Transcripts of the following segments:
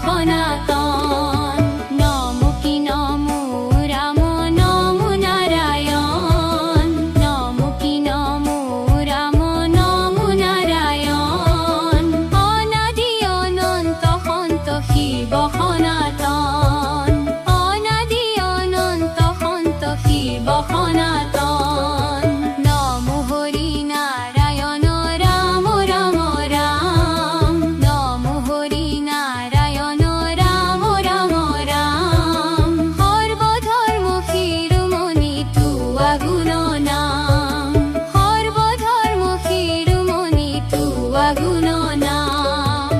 সনাতন নমো কি নমো ৰাম নমো নাৰায়ণ নমো কি নমো ৰাম নমো নাৰায়ণ অনাদি অনন্ত সন্ত শিৱ সনাতন অনাদি অনন্ত সন্ত শিৱ সনাতন নমো হৰি নাৰায়ণ ৰাম ৰাম ৰাম নমো হৰি নাৰায়ণ ৰাম ৰাম ৰাম সৰ্বধৰ্ম শিৰোমণি তুৱা গুণ নাম সৰ্বধৰ্ম শিৰোমণি তুৱা গুণ নাম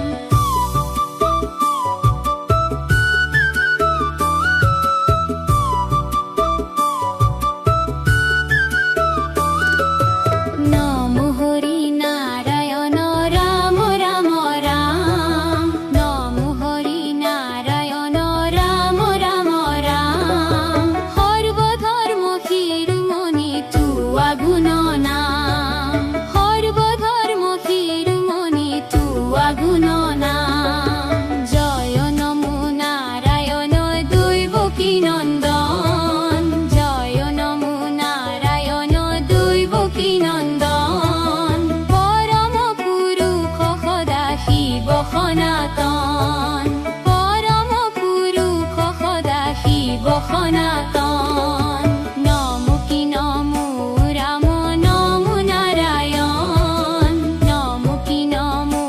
নমো হৰি নাৰায়ণ ৰাম ৰাম ৰাম নমো হৰি নাৰায়ণ ৰাম ৰাম ৰাম সৰ্বধৰ্ম শিৰোমণি তুৱা গুণ নাম সৰ্বধৰ্ম শিৰোমণি তুৱা গুণ নাম জয় নমো নাৰায়ণ দৈবকী নন্দন জয় নমো নাৰায়ণ দৈবকী নন্দন পৰম পুৰুষ সদা শিৱ সনাতন পৰম পুৰুষ সদা শিৱ সনাতন নমো কি নমো ৰাম নমো নাৰায়ণ নমো কি নমো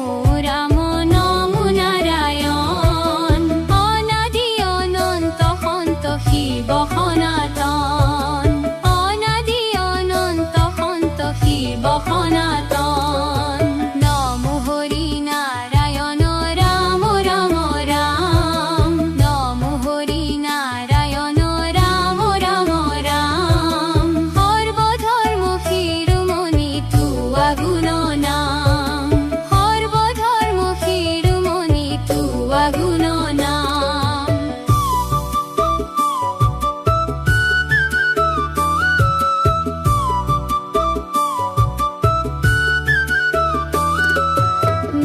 ৰাম নমো নাৰায়ণ অনাদি অনন্ত সন্ত শিৱ সনাতন অনাদি অনন্ত সন্ত শিৱ সনাতন নমো হৰি নাৰায়ণ ৰাম ৰাম ৰাম নমো হৰি নাৰায়ণ ৰাম ৰাম ৰাম সৰ্বধৰ্ম শিৰোমণি তুৱা গুণ নাম সৰ্বধৰ্ম শিৰোমণি তুৱা গুণ নাম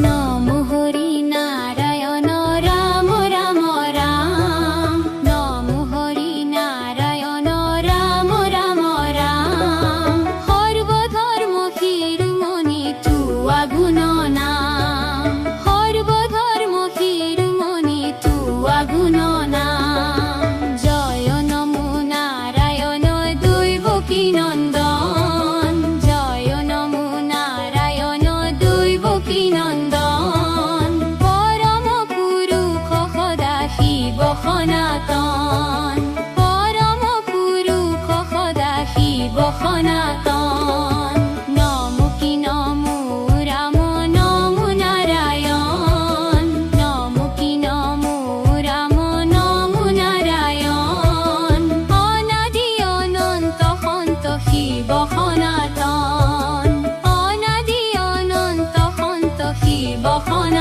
নমো হৰি নাৰায়ণ ৰাম ৰাম ৰাম নমো হৰি নাৰায়ণ ৰাম ৰাম ৰাম সৰ্বধৰ্ম শিৰোমণি তুৱা গুণ নাম সৰ্বধৰ্ম শিৰোমণি তুৱা গুণ নাম জয় নমো নাৰায়ণ দৈবকী নন্দন জয় নমো নাৰায়ণ দৈবকী নন্দন পৰম পুৰুষ সদা শিৱ সনাতন পৰম পুৰুষ সদা শিৱ সনাতন নমো কি নমো ৰাম নমো নাৰায়ণ নমো কি নমো ৰাম নমো নাৰায়ণ অনাদি অনন্ত সন্ত শিৱ সনাতন অনাদি অনন্ত সন্ত শিৱ সনাতন